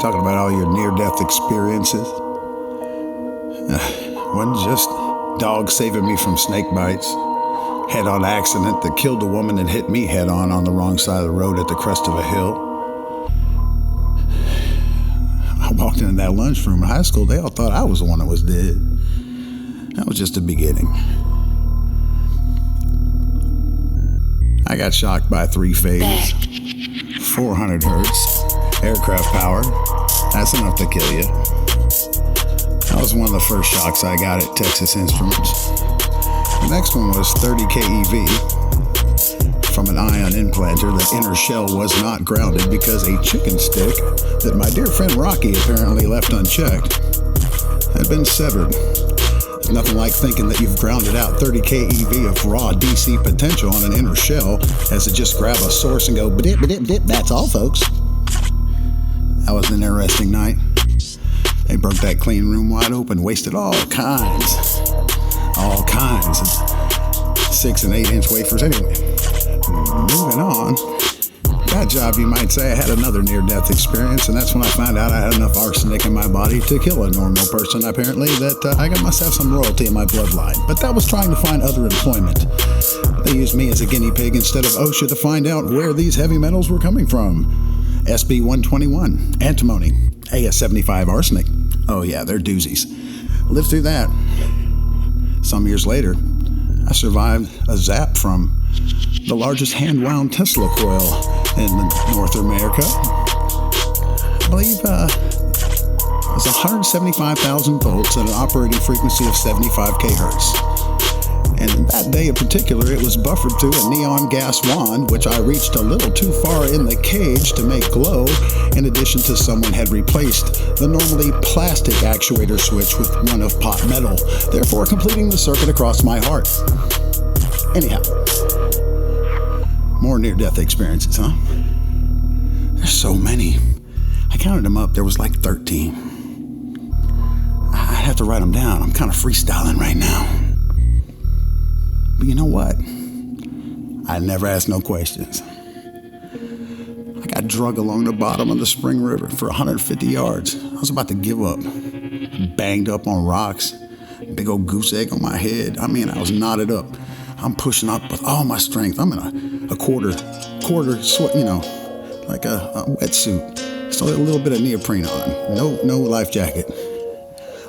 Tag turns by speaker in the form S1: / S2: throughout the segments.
S1: talking about all your near-death experiences. Wasn't just dogs saving me from snake bites, head-on accident that killed a woman and hit me head-on the wrong side of the road at the crest of a hill. I walked into that lunchroom in high school, they all thought I was the one that was dead. That was just the beginning. I got shocked by 3 phases, 400 hertz, aircraft power. That's enough to kill you. That was one of the first shocks I got at Texas Instruments. The next one was 30 keV from an ion implanter. The inner shell was not grounded because a chicken stick that my dear friend Rocky apparently left unchecked had been severed. There's nothing like thinking that you've grounded out 30 keV of raw DC potential on an inner shell as to just grab a source and go ba-dip, ba-dip, ba-dip. That's all, folks. That was an interesting night. They broke that clean room wide open, wasted all kinds of 6 and 8 inch wafers. Anyway, moving on. That job, you might say, I had another near-death experience, and that's when I found out I had enough arsenic in my body to kill a normal person, apparently, that I got myself some royalty in my bloodline. But that was trying to find other employment. They used me as a guinea pig instead of OSHA to find out where these heavy metals were coming from. SB 121, antimony, AS75 arsenic. Oh yeah, they're doozies. Lived through that. Some years later, I survived a zap from the largest hand-wound Tesla coil in North America. I believe it was 175,000 volts at an operating frequency of 75 kHz. And that day in particular, it was buffered through a neon gas wand, which I reached a little too far in the cage to make glow, in addition to someone had replaced the normally plastic actuator switch with one of pot metal, therefore completing the circuit across my heart. Anyhow, more near-death experiences, huh? There's so many. I counted them up. There was like 13. I'd have to write them down. I'm kind of freestyling right now. But you know what? I never asked no questions. I got drug along the bottom of the Spring River for 150 yards. I was about to give up. Banged up on rocks. Big old goose egg on my head. I mean, I was knotted up. I'm pushing up with all my strength. I'm in a quarter sweat, like a wetsuit. So a little bit of neoprene on. No life jacket.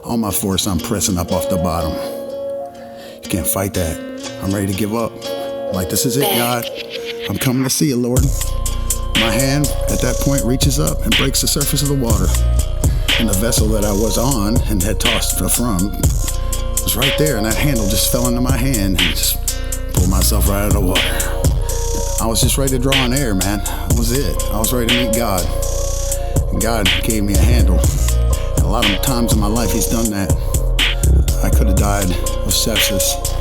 S1: All my force, I'm pressing up off the bottom. You can't fight that. I'm ready to give up. Like, this is it, God. I'm coming to see you, Lord. My hand at that point reaches up and breaks the surface of the water. And the vessel that I was on and had tossed from was right there, and that handle just fell into my hand and just pulled myself right out of the water. I was just ready to draw on air, man. That was it. I was ready to meet God. And God gave me a handle. And a lot of times in my life, He's done that. I could have died of sepsis.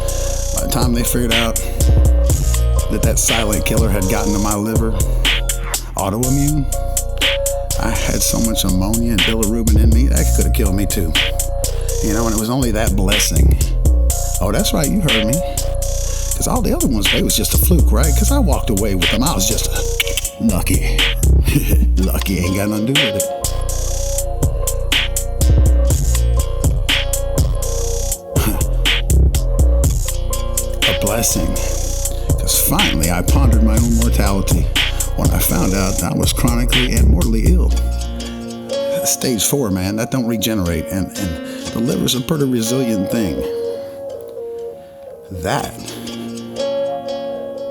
S1: By the time they figured out that silent killer had gotten to my liver, autoimmune, I had so much ammonia and bilirubin in me, that could have killed me too. And it was only that blessing. Oh, that's right, you heard me. Because all the other ones, they was just a fluke, right? Because I walked away with them. I was just lucky. Lucky ain't got nothing to do with it. Blessing, because finally I pondered my own mortality when I found out that I was chronically and mortally ill. Stage 4, man, that don't regenerate, and the liver's a pretty resilient thing. That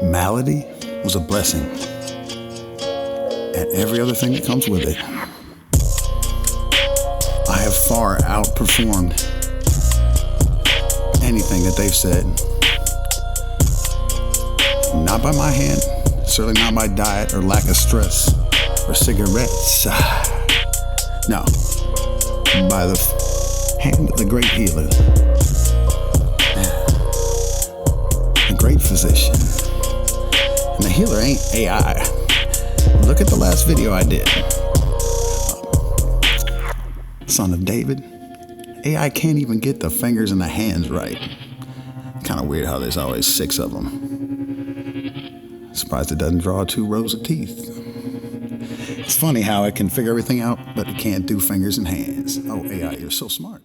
S1: malady was a blessing, and every other thing that comes with it. I have far outperformed anything that they've said. Not by my hand, certainly not by diet or lack of stress or cigarettes. No, by the hand of the great healer, the great physician. And the healer ain't AI. Look at the last video I did. Son of David. AI can't even get the fingers and the hands right. Kind of weird how there's always 6 of them. Surprised it doesn't draw 2 rows of teeth. It's funny how it can figure everything out, but it can't do fingers and hands. Oh, AI, you're so smart.